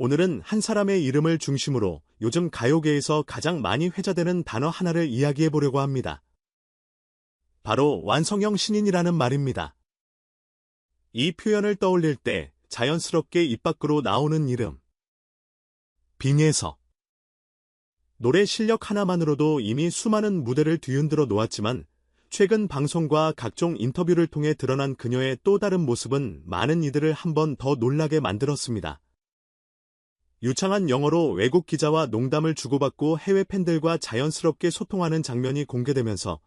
오늘은 한 사람의 이름을 중심으로 요즘 가요계에서 가장 많이 회자되는 단어 하나를 이야기해 보려고 합니다. 바로 완성형 신인이라는 말입니다. 이 표현을 떠올릴 때 자연스럽게 입 밖으로 나오는 이름. 빈예서. 노래 실력 하나만으로도 이미 수많은 무대를 뒤흔들어 놓았지만 최근 방송과 각종 인터뷰를 통해 드러난 그녀의 또 다른 모습은 많은 이들을 한 번 더 놀라게 만들었습니다. 유창한 영어로 외국 기자와 농담을 주고받고 해외 팬들과 자연스럽게 소통하는 장면이 공개되면서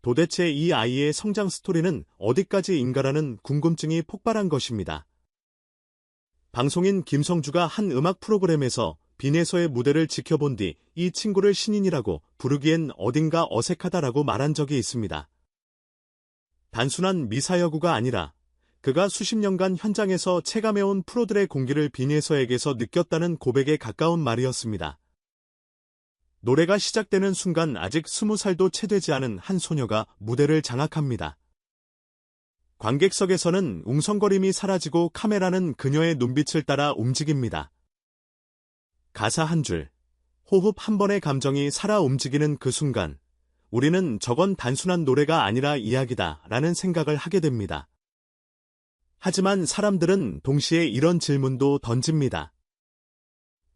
도대체 이 아이의 성장 스토리는 어디까지인가라는 궁금증이 폭발한 것입니다. 방송인 김성주가 한 음악 프로그램에서 빈예서의 무대를 지켜본 뒤 이 친구를 신인이라고 부르기엔 어딘가 어색하다라고 말한 적이 있습니다. 단순한 미사여구가 아니라 그가 수십 년간 현장에서 체감해온 프로들의 공기를 빈예서에게서 느꼈다는 고백에 가까운 말이었습니다. 노래가 시작되는 순간 아직 20살도 채 되지 않은 한 소녀가 무대를 장악합니다. 관객석에서는 웅성거림이 사라지고 카메라는 그녀의 눈빛을 따라 움직입니다. 가사 한 줄, 호흡 한 번의 감정이 살아 움직이는 그 순간, 우리는 저건 단순한 노래가 아니라 이야기다 라는 생각을 하게 됩니다. 하지만 사람들은 동시에 이런 질문도 던집니다.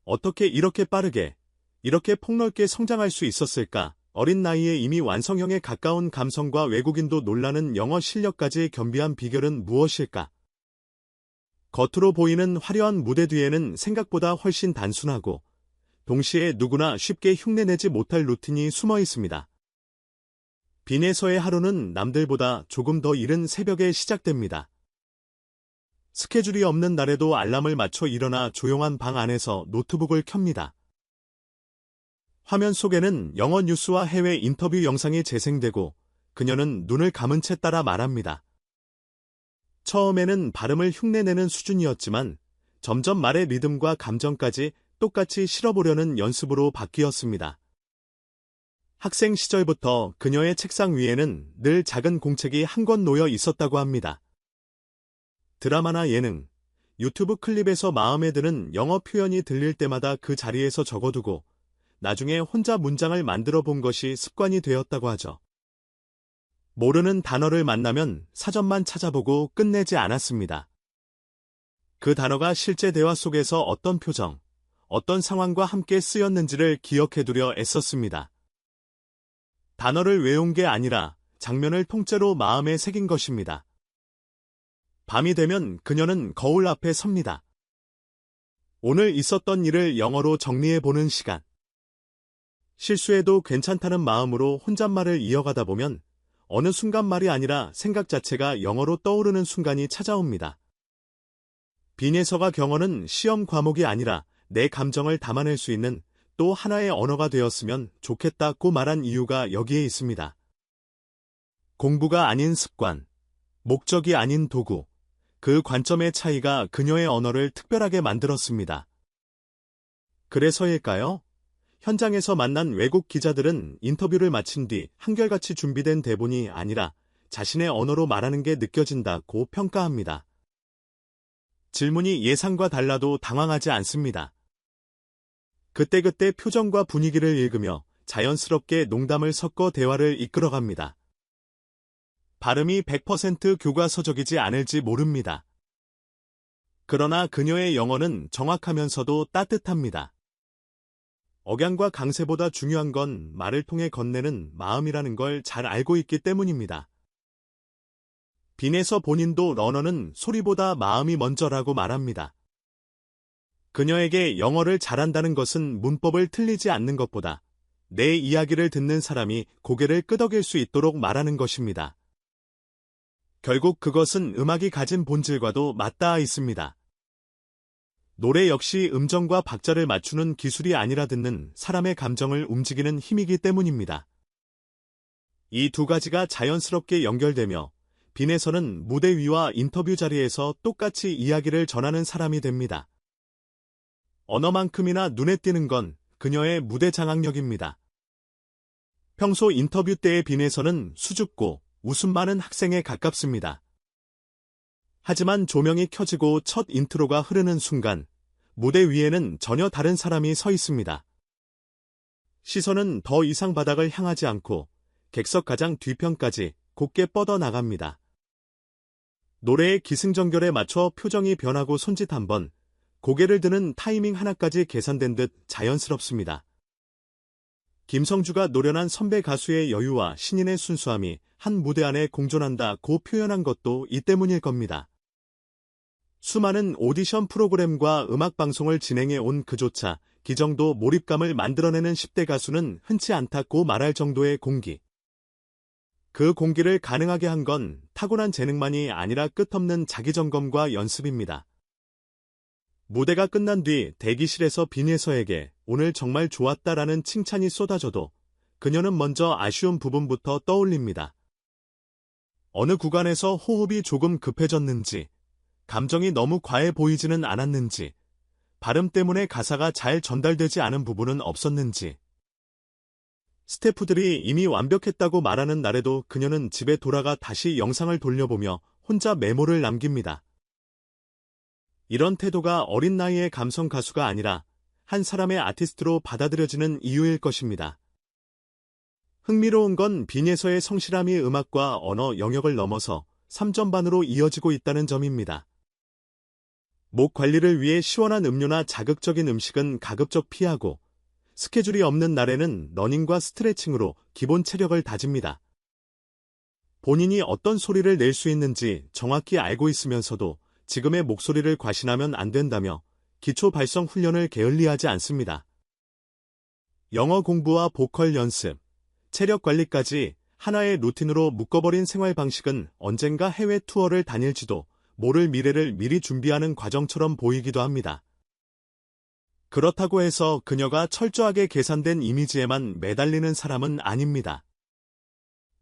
어떻게 이렇게 빠르게, 이렇게 폭넓게 성장할 수 있었을까? 어린 나이에 이미 완성형에 가까운 감성과 외국인도 놀라는 영어 실력까지 겸비한 비결은 무엇일까? 겉으로 보이는 화려한 무대 뒤에는 생각보다 훨씬 단순하고 동시에 누구나 쉽게 흉내내지 못할 루틴이 숨어 있습니다. 빈예서의 하루는 남들보다 조금 더 이른 새벽에 시작됩니다. 스케줄이 없는 날에도 알람을 맞춰 일어나 조용한 방 안에서 노트북을 켭니다. 화면 속에는 영어 뉴스와 해외 인터뷰 영상이 재생되고 그녀는 눈을 감은 채 따라 말합니다. 처음에는 발음을 흉내내는 수준이었지만 점점 말의 리듬과 감정까지 똑같이 실어보려는 연습으로 바뀌었습니다. 학생 시절부터 그녀의 책상 위에는 늘 작은 공책이 한 권 놓여 있었다고 합니다. 드라마나 예능, 유튜브 클립에서 마음에 드는 영어 표현이 들릴 때마다 그 자리에서 적어두고 나중에 혼자 문장을 만들어 본 것이 습관이 되었다고 하죠. 모르는 단어를 만나면 사전만 찾아보고 끝내지 않았습니다. 그 단어가 실제 대화 속에서 어떤 표정, 어떤 상황과 함께 쓰였는지를 기억해두려 애썼습니다. 단어를 외운 게 아니라 장면을 통째로 마음에 새긴 것입니다. 밤이 되면 그녀는 거울 앞에 섭니다. 오늘 있었던 일을 영어로 정리해보는 시간. 실수해도 괜찮다는 마음으로 혼잣말을 이어가다 보면 어느 순간 말이 아니라 생각 자체가 영어로 떠오르는 순간이 찾아옵니다. 빈예서가 경어는 시험 과목이 아니라 내 감정을 담아낼 수 있는 또 하나의 언어가 되었으면 좋겠다고 말한 이유가 여기에 있습니다. 공부가 아닌 습관, 목적이 아닌 도구, 그 관점의 차이가 그녀의 언어를 특별하게 만들었습니다. 그래서일까요? 현장에서 만난 외국 기자들은 인터뷰를 마친 뒤 한결같이 준비된 대본이 아니라 자신의 언어로 말하는 게 느껴진다고 평가합니다. 질문이 예상과 달라도 당황하지 않습니다. 그때그때 표정과 분위기를 읽으며 자연스럽게 농담을 섞어 대화를 이끌어갑니다. 발음이 100% 교과서적이지 않을지 모릅니다. 그러나 그녀의 영어는 정확하면서도 따뜻합니다. 억양과 강세보다 중요한 건 말을 통해 건네는 마음이라는 걸 잘 알고 있기 때문입니다. 빈예서 본인도 러너는 소리보다 마음이 먼저라고 말합니다. 그녀에게 영어를 잘한다는 것은 문법을 틀리지 않는 것보다 내 이야기를 듣는 사람이 고개를 끄덕일 수 있도록 말하는 것입니다. 결국 그것은 음악이 가진 본질과도 맞닿아 있습니다. 노래 역시 음정과 박자를 맞추는 기술이 아니라 듣는 사람의 감정을 움직이는 힘이기 때문입니다. 이 두 가지가 자연스럽게 연결되며 빈예서는 무대 위와 인터뷰 자리에서 똑같이 이야기를 전하는 사람이 됩니다. 언어만큼이나 눈에 띄는 건 그녀의 무대 장악력입니다. 평소 인터뷰 때의 빈예서는 수줍고 웃음 많은 학생에 가깝습니다. 하지만 조명이 켜지고 첫 인트로가 흐르는 순간 무대 위에는 전혀 다른 사람이 서 있습니다. 시선은 더 이상 바닥을 향하지 않고 객석 가장 뒤편까지 곧게 뻗어 나갑니다. 노래의 기승전결에 맞춰 표정이 변하고 손짓 한번, 고개를 드는 타이밍 하나까지 계산된 듯 자연스럽습니다. 김성주가 노련한 선배 가수의 여유와 신인의 순수함이 한 무대 안에 공존한다고 표현한 것도 이 때문일 겁니다. 수많은 오디션 프로그램과 음악방송을 진행해 온 그조차 기정도 몰입감을 만들어내는 10대 가수는 흔치 않다고 말할 정도의 공기. 그 공기를 가능하게 한 건 타고난 재능만이 아니라 끝없는 자기점검과 연습입니다. 무대가 끝난 뒤 대기실에서 빈예서에게 오늘 정말 좋았다라는 칭찬이 쏟아져도 그녀는 먼저 아쉬운 부분부터 떠올립니다. 어느 구간에서 호흡이 조금 급해졌는지, 감정이 너무 과해 보이지는 않았는지, 발음 때문에 가사가 잘 전달되지 않은 부분은 없었는지. 스태프들이 이미 완벽했다고 말하는 날에도 그녀는 집에 돌아가 다시 영상을 돌려보며 혼자 메모를 남깁니다. 이런 태도가 어린 나이의 감성 가수가 아니라 한 사람의 아티스트로 받아들여지는 이유일 것입니다. 흥미로운 건 빈예서의 성실함이 음악과 언어 영역을 넘어서 3전반으로 이어지고 있다는 점입니다. 목 관리를 위해 시원한 음료나 자극적인 음식은 가급적 피하고 스케줄이 없는 날에는 러닝과 스트레칭으로 기본 체력을 다집니다. 본인이 어떤 소리를 낼 수 있는지 정확히 알고 있으면서도 지금의 목소리를 과신하면 안 된다며 기초 발성 훈련을 게을리하지 않습니다. 영어 공부와 보컬 연습, 체력 관리까지 하나의 루틴으로 묶어버린 생활 방식은 언젠가 해외 투어를 다닐지도 모를 미래를 미리 준비하는 과정처럼 보이기도 합니다. 그렇다고 해서 그녀가 철저하게 계산된 이미지에만 매달리는 사람은 아닙니다.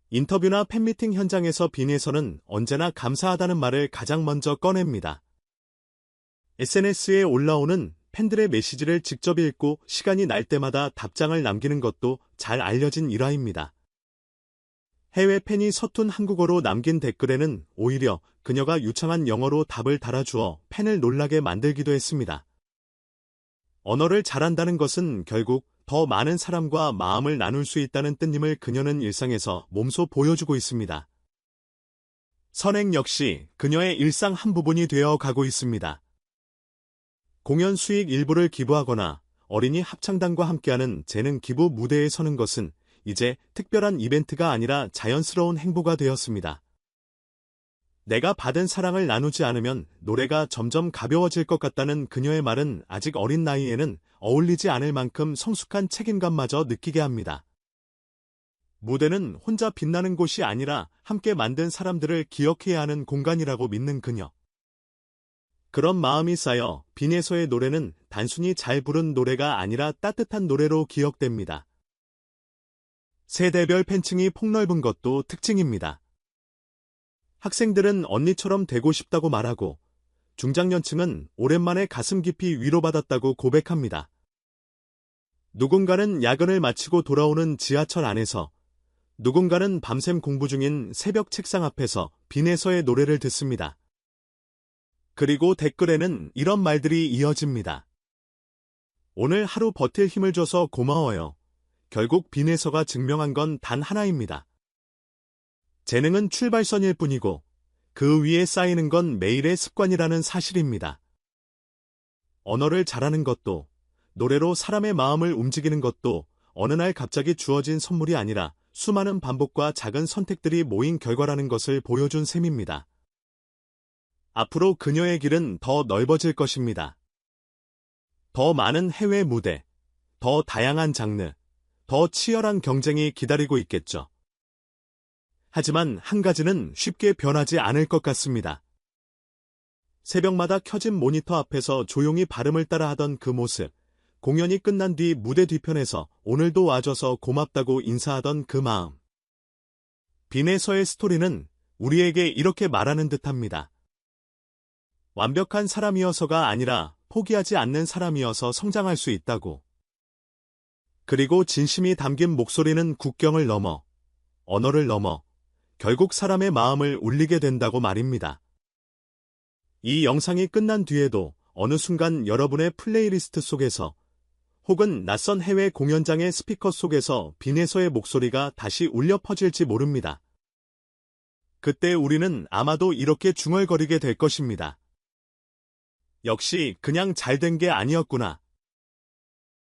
인터뷰나 팬미팅 현장에서 빈예서는 언제나 감사하다는 말을 가장 먼저 꺼냅니다. SNS에 올라오는 팬들의 메시지를 직접 읽고 시간이 날 때마다 답장을 남기는 것도 잘 알려진 일화입니다. 해외 팬이 서툰 한국어로 남긴 댓글에는 오히려 그녀가 유창한 영어로 답을 달아주어 팬을 놀라게 만들기도 했습니다. 언어를 잘한다는 것은 결국 더 많은 사람과 마음을 나눌 수 있다는 뜻임을 그녀는 일상에서 몸소 보여주고 있습니다. 선행 역시 그녀의 일상 한 부분이 되어 가고 있습니다. 공연 수익 일부를 기부하거나 어린이 합창단과 함께하는 재능 기부 무대에 서는 것은 이제 특별한 이벤트가 아니라 자연스러운 행보가 되었습니다. 내가 받은 사랑을 나누지 않으면 노래가 점점 가벼워질 것 같다는 그녀의 말은 아직 어린 나이에는 어울리지 않을 만큼 성숙한 책임감마저 느끼게 합니다. 무대는 혼자 빛나는 곳이 아니라 함께 만든 사람들을 기억해야 하는 공간이라고 믿는 그녀. 그런 마음이 쌓여 빈예서의 노래는 단순히 잘 부른 노래가 아니라 따뜻한 노래로 기억됩니다. 세대별 팬층이 폭넓은 것도 특징입니다. 학생들은 언니처럼 되고 싶다고 말하고 중장년층은 오랜만에 가슴 깊이 위로받았다고 고백합니다. 누군가는 야근을 마치고 돌아오는 지하철 안에서, 누군가는 밤샘 공부 중인 새벽 책상 앞에서 빈예서의 노래를 듣습니다. 그리고 댓글에는 이런 말들이 이어집니다. 오늘 하루 버틸 힘을 줘서 고마워요. 결국 빈예서가 증명한 건 단 하나입니다. 재능은 출발선일 뿐이고 그 위에 쌓이는 건 매일의 습관이라는 사실입니다. 언어를 잘하는 것도, 노래로 사람의 마음을 움직이는 것도 어느 날 갑자기 주어진 선물이 아니라 수많은 반복과 작은 선택들이 모인 결과라는 것을 보여준 셈입니다. 앞으로 그녀의 길은 더 넓어질 것입니다. 더 많은 해외 무대, 더 다양한 장르, 더 치열한 경쟁이 기다리고 있겠죠. 하지만 한 가지는 쉽게 변하지 않을 것 같습니다. 새벽마다 켜진 모니터 앞에서 조용히 발음을 따라 하던 그 모습, 공연이 끝난 뒤 무대 뒤편에서 오늘도 와줘서 고맙다고 인사하던 그 마음. 빈예서의 스토리는 우리에게 이렇게 말하는 듯합니다. 완벽한 사람이어서가 아니라 포기하지 않는 사람이어서 성장할 수 있다고. 그리고 진심이 담긴 목소리는 국경을 넘어, 언어를 넘어 결국 사람의 마음을 울리게 된다고 말입니다. 이 영상이 끝난 뒤에도 어느 순간 여러분의 플레이리스트 속에서 혹은 낯선 해외 공연장의 스피커 속에서 빈에서의 목소리가 다시 울려 퍼질지 모릅니다. 그때 우리는 아마도 이렇게 중얼거리게 될 것입니다. 역시 그냥 잘 된 게 아니었구나.